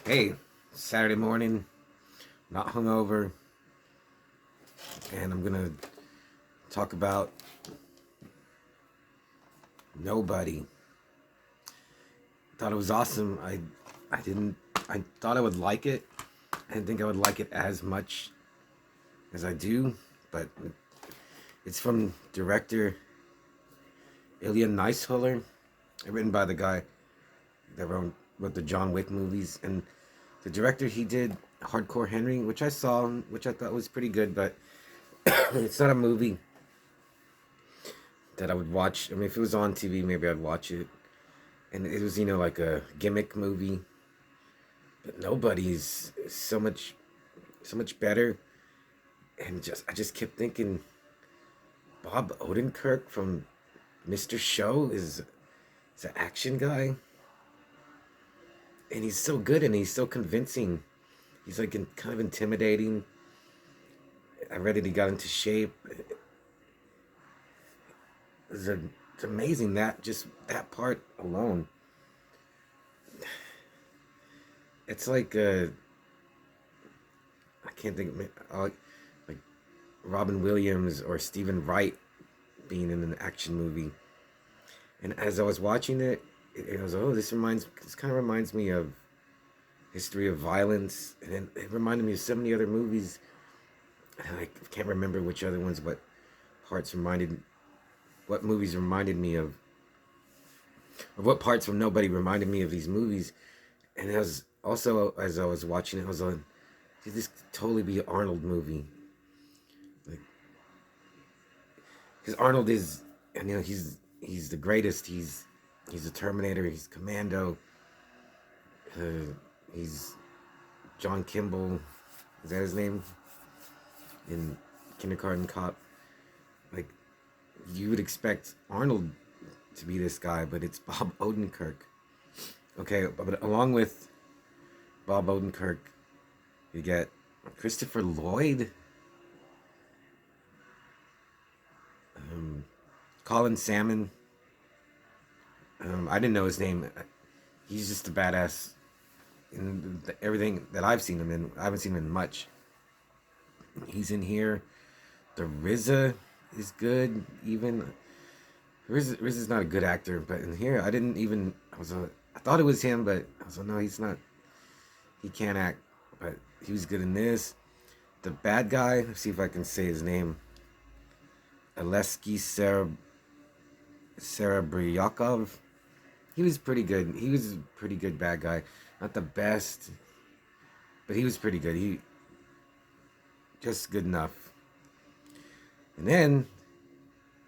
Hey, Saturday morning, not hungover, and I'm gonna talk about Nobody. Thought it was awesome. I didn't. I thought I would like it. I didn't think I would like it as much as I do, but it's from director Ilya Neishuller, written by the guy that wrote the John Wick movies, and the director he did Hardcore Henry, which I saw, which I thought was pretty good, but it's not a movie that I would watch. I mean, if it was on TV, maybe I'd watch it. And it was, like a gimmick movie. But Nobody's so much better. And I just kept thinking, Bob Odenkirk from Mr. Show is an action guy, and he's so good and he's so convincing. He's like kind of intimidating. I read that he got into shape. It's amazing that just that part alone. It's like I can't think of it, like Robin Williams or Stephen Wright being in an action movie. And as I was watching it, it was this kind of reminds me of History of Violence, and then it reminded me of so many other movies. And I can't remember which other ones, what movies reminded me of, or what parts from Nobody reminded me of these movies. And as I was watching it, I was like, this could totally be an Arnold movie. Like, because Arnold is, and he's the greatest. He's a Terminator. He's Commando. He's John Kimball. Is that his name? In Kindergarten Cop. Like, you would expect Arnold to be this guy, but it's Bob Odenkirk. Okay, but along with Bob Odenkirk, you get Christopher Lloyd, Colin Salmon. I didn't know his name. He's just a badass in everything that I've seen him in. I haven't seen him in much. He's in here. The RZA is good. Even RZA's not a good actor, but in here I thought it was him, but I was like, no, he's not. He can't act, but he was good in this. The bad guy. Let's see if I can say his name. Alesky Serebryakov. He was pretty good. He was a pretty good bad guy. Not the best, but he was pretty good. He just good enough. And then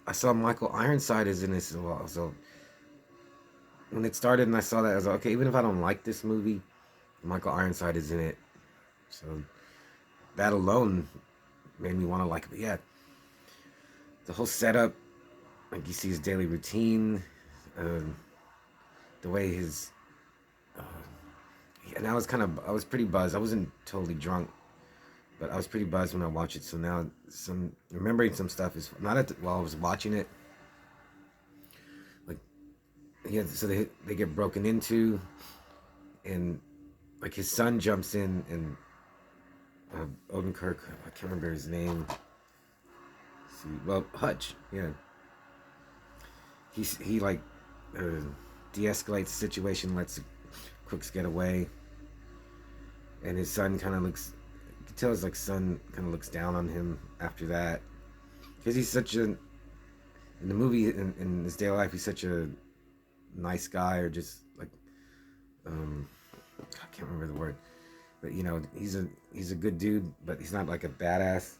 I saw Michael Ironside is in this as well. So when it started and I saw that, I was like, okay, even if I don't like this movie, Michael Ironside is in it. So that alone made me want to like it. But yeah, the whole setup, like you see his daily routine, the way uh, and I was pretty buzzed. I wasn't totally drunk, but I was pretty buzzed when I watched it. So now remembering some stuff is not while I was watching it. Like, yeah, so they get broken into, and like his son jumps in, and Odenkirk, I can't remember his name. Let's see, well, Hutch, yeah, he like uh, de-escalates the situation, lets the crooks get away, and his son kind of looks. You can tell his like son kind of looks down on him after that, because he's such a in the movie in his daily life he's such a nice guy, or just like I can't remember the word, but he's a good dude, but he's not like a badass.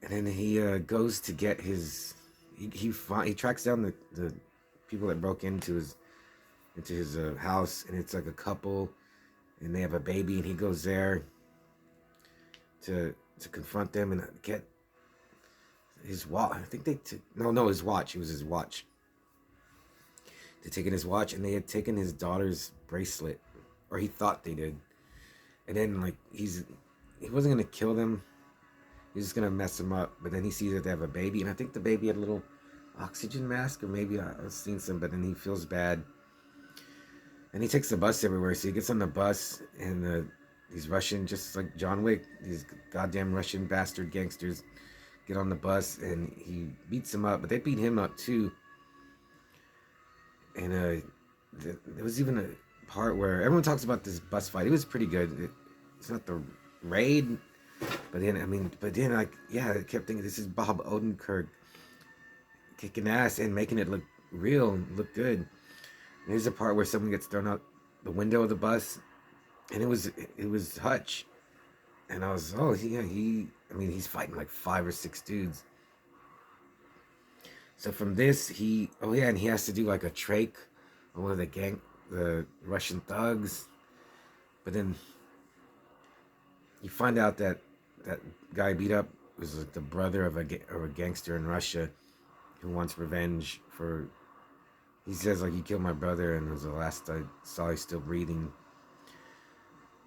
And then he goes to get his he tracks down the people that broke into his house, and it's like a couple, and they have a baby, and he goes there to confront them and get his watch. I think they took no his watch. It was his watch. They taken his watch, and they had taken his daughter's bracelet, or he thought they did. And then like he wasn't gonna kill them. He was just gonna mess them up. But then he sees that they have a baby, and I think the baby had a little oxygen mask, or maybe I've seen some. But then he feels bad, And he takes the bus everywhere. So he gets on the bus, and these Russian, just like John Wick, these goddamn Russian bastard gangsters get on the bus, and he beats them up. But they beat him up too. And there was even a part where everyone talks about this bus fight. It was pretty good. It's not the raid, but then like, yeah, I kept thinking this is Bob Odenkirk kicking ass and making it look real and look good. And there's a part where someone gets thrown out the window of the bus, and it was Hutch, and I was, oh yeah, he's fighting like 5 or 6 dudes. So from this, and he has to do like a trach on one of the Russian thugs. But then you find out that that guy beat up was like the brother of a gangster in Russia who wants revenge for. He says like, "You killed my brother," and it was the last I saw he's still breathing.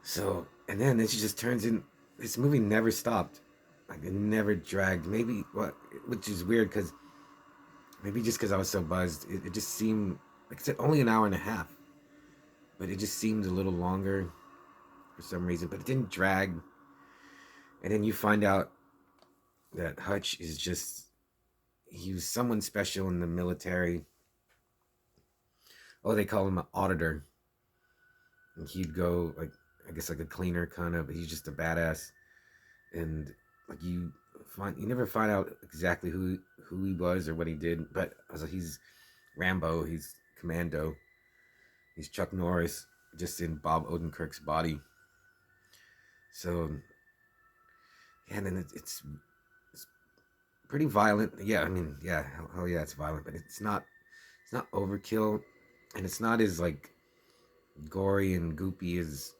So, and then it just turns in. This movie never stopped. Like, it never dragged. Maybe which is weird because maybe just because I was so buzzed, it just seemed like, it's only an hour and a half, but it just seemed a little longer for some reason. But it didn't drag. And then you find out that Hutch is he was someone special in the military. Oh, they call him an auditor. And he'd go, like, I guess like a cleaner kind of, but he's just a badass. And like, you never find out exactly who he was or what he did. But I was like, he's Rambo, he's Commando, he's Chuck Norris, just in Bob Odenkirk's body. So yeah, and then it's pretty violent. Yeah, I mean, yeah, hell yeah, it's violent, but it's not overkill, and it's not as like gory and goopy as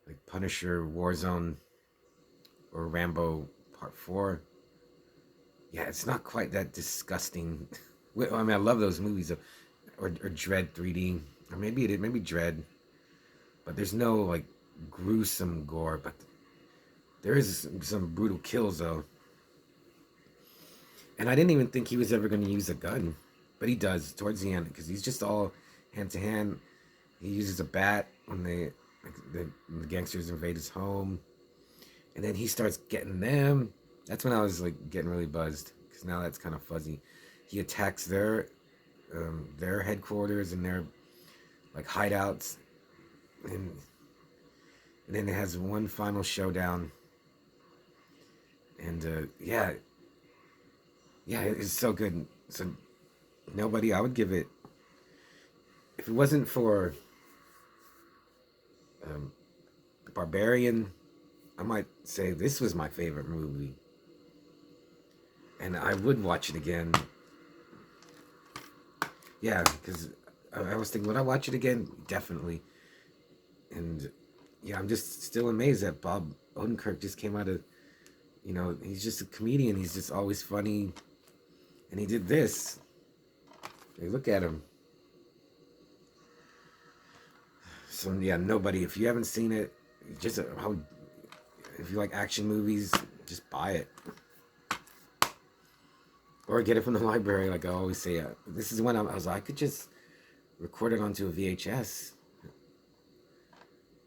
like Punisher, Warzone, or Rambo Part 4. Yeah, it's not quite that disgusting. I mean, I love those movies, or Dread 3D, or maybe maybe Dread, but there's no like gruesome gore, but there is some brutal kills though. And I didn't even think he was ever going to use a gun, but he does towards the end, because he's just all hand to hand. He uses a bat when the gangsters invade his home, and then he starts getting them. That's when I was like getting really buzzed, because now that's kind of fuzzy. He attacks their headquarters and their like hideouts, and then it has one final showdown. And yeah, it's so good. So I would give it, if it wasn't for The Barbarian, I might say this was my favorite movie, and I would watch it again. Yeah, because I was thinking, would I watch it again? Definitely. And yeah, I'm just still amazed that Bob Odenkirk just came out of, he's just a comedian. He's just always funny. And he did this. Hey, look at him. So yeah, nobody, if you haven't seen it, if you like action movies, just buy it. Or get it from the library, like I always say. This is when I was like, I could just record it onto a VHS.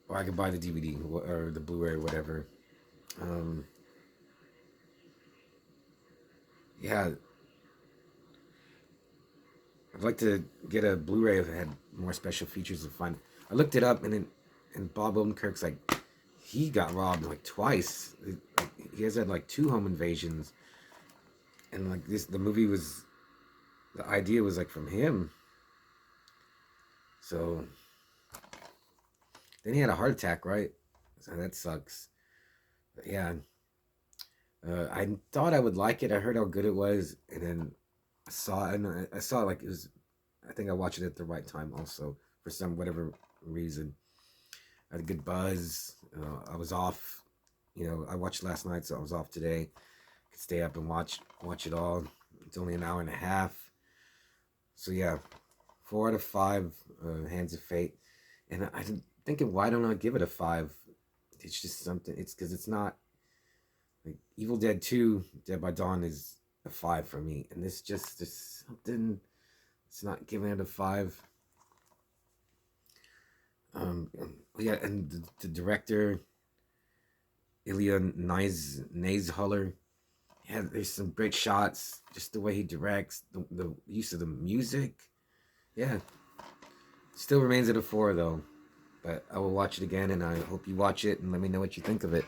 Or I could buy the DVD or the Blu-ray or whatever. Yeah. I'd like to get a Blu-ray if it had more special features to find. I looked it up, and Bob Odenkirk's like, he got robbed like twice. He has had like 2 home invasions. And like the movie was, the idea was like from him. So then he had a heart attack, right? So that sucks. But yeah, I thought I would like it. I heard how good it was, and then I saw it, and I saw like it was. I think I watched it at the right time also, for whatever reason. I had a good buzz. I was off. I watched last night, so I was off today. Could stay up and watch it all. It's only an hour and a half. So yeah, 4 out of 5. Hands of Fate, and I'm thinking, why don't I give it a 5? It's just something. It's because it's not like Evil Dead 2, Dead by Dawn is a 5 for me, and this just is something. It's not giving it a 5. Yeah, and the director Ilya Neizhaller. Yeah, there's some great shots. Just the way he directs, the use of the music. Yeah, still remains at a 4 though. But I will watch it again, and I hope you watch it and let me know what you think of it.